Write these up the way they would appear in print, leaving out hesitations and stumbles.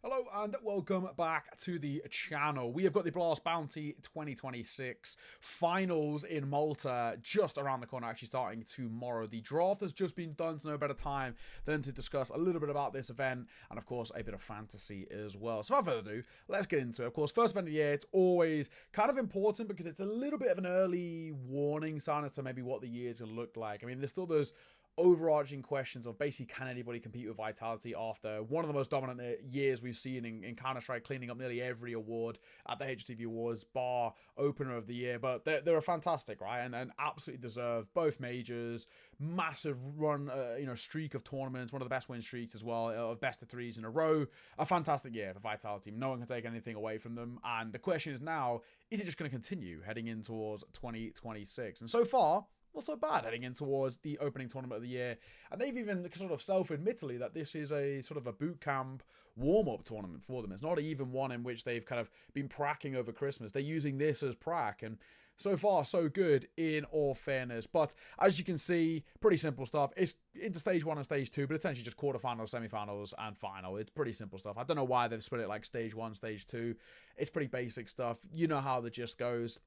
Hello and welcome back to the channel. We have got the Blast Bounty 2026 finals in Malta just around the corner, actually starting tomorrow. The draft has just been done, so no better time than to discuss a little bit about this event and, of course, a bit of fantasy as well. So, without further ado, let's get into it. Of course, first event of the year, it's always kind of important because it's a little bit of an early warning sign as to maybe what the year's going to look like. I mean, there's still those overarching questions of basically can anybody compete with Vitality after one of the most dominant years we've seen in Counter-Strike, cleaning up nearly every award at the HTV Awards, bar opener of the year. But they're fantastic, right? And absolutely deserve both majors, massive run, streak of tournaments, one of the best win streaks as well, of best of threes in a row. A fantastic year for Vitality. No one can take anything away from them. And the question is now, is it just going to continue heading in towards 2026? And so far, not so bad heading in towards the opening tournament of the year. And they've even sort of self-admittedly that this is a sort of a boot camp warm-up tournament for them. It's not even one in which they've kind of been pracking over Christmas. They're using this as prac. And so far, so good in all fairness. But as you can see, pretty simple stuff. It's into stage 1 and stage 2, but essentially just quarterfinals, semifinals, and final. It's pretty simple stuff. I don't know why they've split it like stage 1, stage 2. It's pretty basic stuff. You know how the gist goes.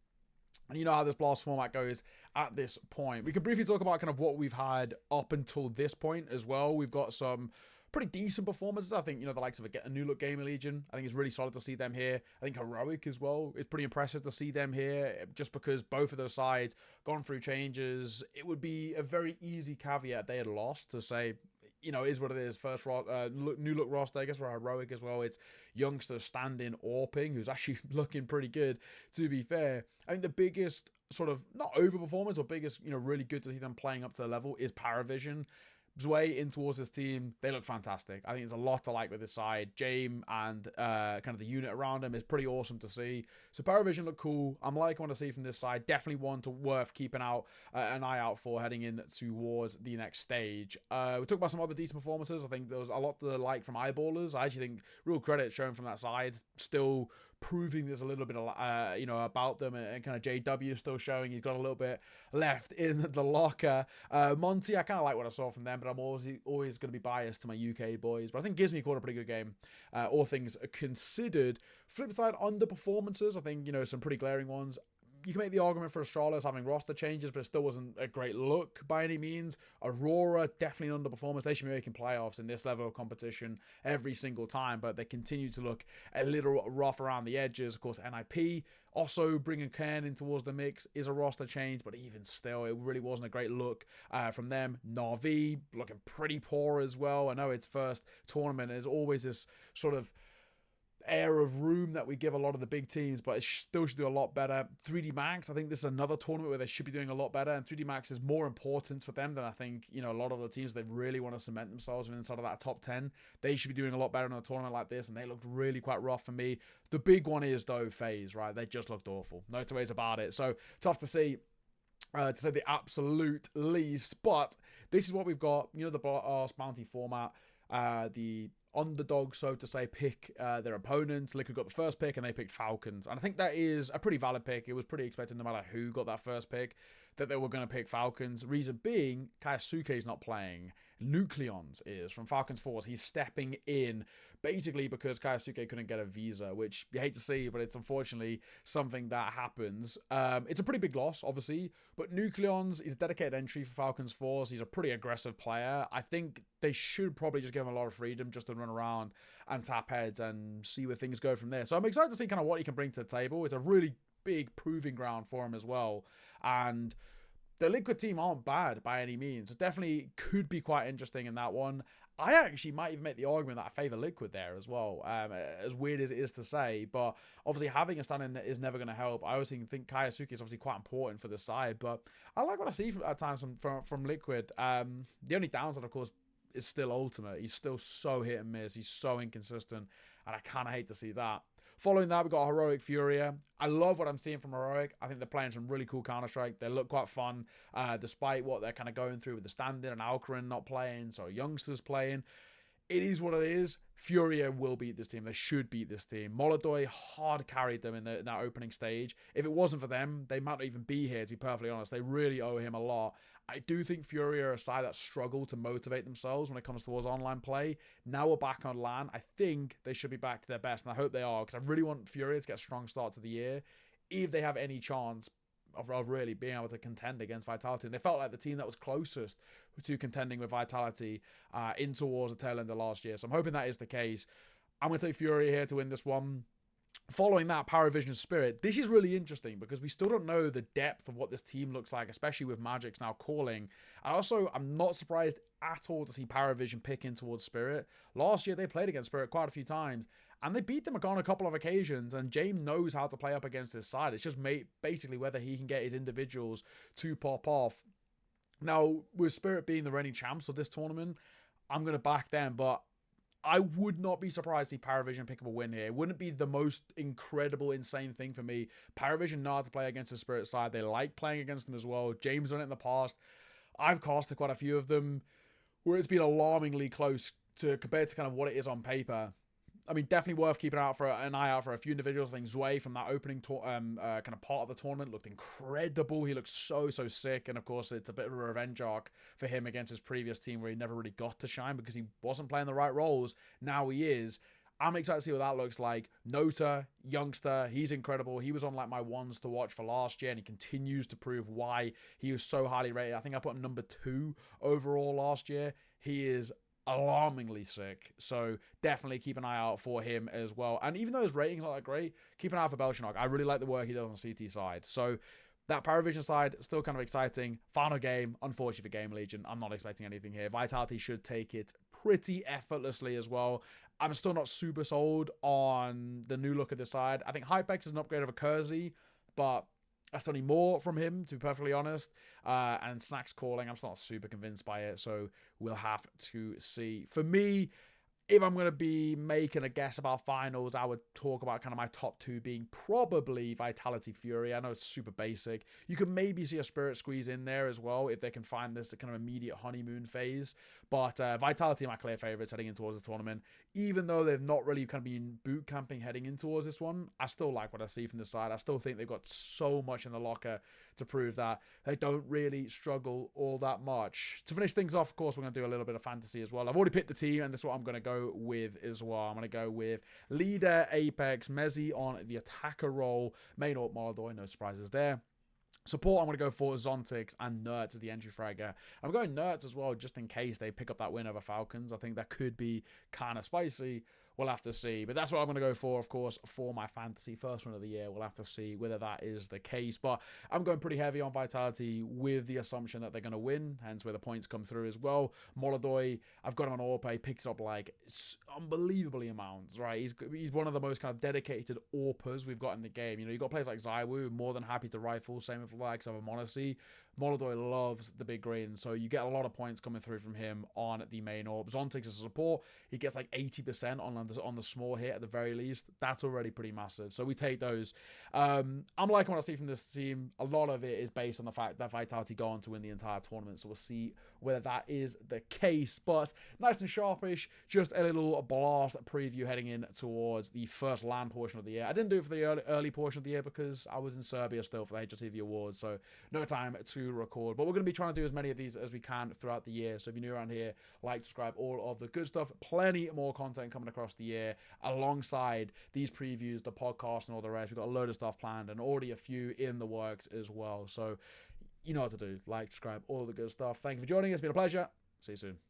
And you know how this Blast format goes at this point. We can briefly talk about kind of what we've had up until this point as well. We've got some pretty decent performances. I think, the likes of a New Look Gamer Legion, I think it's really solid to see them here. I think Heroic as well, it's pretty impressive to see them here, just because both of those sides gone through changes. It would be a very easy caveat if they had lost to say, it is what it is. First New Look roster, I guess, for Heroic as well. It's youngster stand-in Orping, who's actually looking pretty good, to be fair. I think the biggest sort of, not overperformance, or biggest, really good to see them playing up to the level is Paravision. Way in towards this team, they look fantastic. I think there's a lot to like with this side. Jame and kind of the unit around him is pretty awesome to see. So Paravision look cool. I'm liking what I see from this side. Definitely one to worth keeping out an eye out for heading in towards the next stage. We talked about some other decent performances. I think there was a lot to like from Eyeballers. I actually think real credit shown from that side. Still proving there's a little bit of, about them, and kind of JW still showing he's got a little bit left in the locker. Monty, I kind of like what I saw from them, but I'm always going to be biased to my UK boys. But I think Gizmy called a pretty good game, all things considered. Flip side, underperformances, I think, some pretty glaring ones. You can make the argument for Astralis having roster changes, but it still wasn't a great look by any means. Aurora, definitely an underperformance. They should be making playoffs in this level of competition every single time, but they continue to look a little rough around the edges. Of course, NIP also bringing Cairn in towards the mix is a roster change, but even still, it really wasn't a great look from them. Na'Vi looking pretty poor as well. I know it's first tournament. There's always this sort of air of room that we give a lot of the big teams, but it still should do a lot better. 3D Max, I think this is another tournament where they should be doing a lot better, and 3D Max is more important for them than I think, a lot of the teams. They really want to cement themselves inside of that top 10. They should be doing a lot better in a tournament like this, and they looked really quite rough for me. The big one is, though, FaZe, right? They just looked awful. No two ways about it. So, tough to see. To say the absolute least, but this is what we've got. The Blast Bounty format, the underdog, so to say, pick their opponents. Liquid got the first pick and they picked Falcons, and I think that is a pretty valid pick. It was pretty expected, no matter who got that first pick, that they were going to pick Falcons. Reason being, Kaisuke is not playing. Nucleons is from Falcons Force. He's stepping in basically because Kaisuke couldn't get a visa, which you hate to see, but it's unfortunately something that happens. It's a pretty big loss, obviously, but Nucleons is a dedicated entry for Falcons Force. He's a pretty aggressive player. I think they should probably just give him a lot of freedom just to run around and tap heads and see where things go from there. So I'm excited to see kind of what he can bring to the table. It's a really big proving ground for him as well. And the Liquid team aren't bad by any means. It definitely could be quite interesting in that one. I actually might even make the argument that I favour Liquid there as well. As weird as it is to say, but obviously having a stand-in is never going to help. I always think Kaisuke is obviously quite important for the side, but I like what I see at times from Liquid. The only downside, of course, is still Ultimate. He's still so hit and miss. He's so inconsistent, and I kind of hate to see that. Following that, we got Heroic Furia. I love what I'm seeing from Heroic. I think they're playing some really cool Counter-Strike. They look quite fun, despite what they're kind of going through with the stand-in and Alcarin not playing, so youngsters playing. It is what it is. Furia will beat this team. They should beat this team. Molodoi hard carried them in that opening stage. If it wasn't for them, they might not even be here, to be perfectly honest. They really owe him a lot. I do think Fury are a side that struggle to motivate themselves when it comes towards online play. Now we're back on LAN. I think they should be back to their best, and I hope they are, because I really want Fury to get a strong start to the year if they have any chance of really being able to contend against Vitality. And they felt like the team that was closest to contending with Vitality in towards the tail end of last year. So I'm hoping that is the case. I'm going to take Fury here to win this one. Following that, Paravision Spirit. This is really interesting because we still don't know the depth of what this team looks like, especially with Magic's now calling. I'm not surprised at all to see Paravision pick in towards Spirit. Last year, they played against Spirit quite a few times, and they beat them on a couple of occasions, and James knows how to play up against this side. It's just basically whether he can get his individuals to pop off. Now, with Spirit being the reigning champs of this tournament, I'm going to back them, but I would not be surprised to see Paravision pick up a win here. It wouldn't be the most incredible, insane thing for me. Paravision know how to play against the Spirit side. They like playing against them as well. James done it in the past. I've casted quite a few of them where it's been alarmingly close compared to kind of what it is on paper. I mean, definitely worth keeping an eye out for a few individuals. I think Zwei from that opening kind of part of the tournament looked incredible. He looked so sick. And of course, it's a bit of a revenge arc for him against his previous team where he never really got to shine because he wasn't playing the right roles. Now he is. I'm excited to see what that looks like. Nota, youngster, he's incredible. He was on like my ones to watch for last year, and he continues to prove why he was so highly rated. I think I put him number 2 overall last year. He is alarmingly sick, so definitely keep an eye out for him as well. And even though his ratings aren't that great, keep an eye out for Belchanok. I really like the work he does on the CT side. So that Paravision side, still kind of exciting. Final game, unfortunately for Game Legion, I'm not expecting anything here. Vitality should take it pretty effortlessly as well. I'm still not super sold on the new look of this side. I think Hypex is an upgrade of a Kersey, but I still need more from him, to be perfectly honest. And Snacks calling, I'm still not super convinced by it, so we'll have to see. For me, if I'm going to be making a guess about finals, I would talk about kind of my top 2 being probably Vitality Fury. I know it's super basic. You could maybe see a Spirit squeeze in there as well if they can find this kind of immediate honeymoon phase. But Vitality are my clear favourites heading in towards the tournament. Even though they've not really kind of been boot camping heading in towards this one, I still like what I see from the side. I still think they've got so much in the locker to prove that they don't really struggle all that much. To finish things off, of course, we're going to do a little bit of fantasy as well. I've already picked the team, and this is what I'm going to go with as well. I'm going to go with Leader, Apex, Mezzi on the attacker role, main Orp, Molodoi, no surprises there. Support, I'm going to go for Zontix and Nerds as the entry fragger. I'm going Nerds as well, just in case they pick up that win over Falcons. I think that could be kind of spicy. We'll have to see. But that's what I'm going to go for, of course, for my fantasy first one of the year. We'll have to see whether that is the case. But I'm going pretty heavy on Vitality with the assumption that they're going to win, hence where the points come through as well. Molodoi, I've got him on AWP. He picks up like unbelievably amounts, right? He's one of the most kind of dedicated AWPers we've got in the game. You know, you've got players like Zywoo, more than happy to rifle. Same with the likes of Amonisi. Molodoi loves the big green, so you get a lot of points coming through from him on the main orb. Zontix as a support, he gets like 80% on the small hit at the very least. That's already pretty massive, so we take those. I'm liking what I see from this team. A lot of it is based on the fact that Vitality go on to win the entire tournament, so we'll see whether that is the case. But nice and sharpish, just a little blast preview heading in towards the first LAN portion of the year. I didn't do it for the early portion of the year because I was in Serbia still for the HLTV Awards, so no time to record. But we're going to be trying to do as many of these as we can throughout the year. So if you're new around here, like, subscribe, all of the good stuff. Plenty more content coming across the year alongside these previews, the podcast, and all the rest. We've got a load of stuff planned and already a few in the works as well. So you know what to do. Like, subscribe, all of the good stuff. Thank you for joining us. It's been a pleasure. See you soon.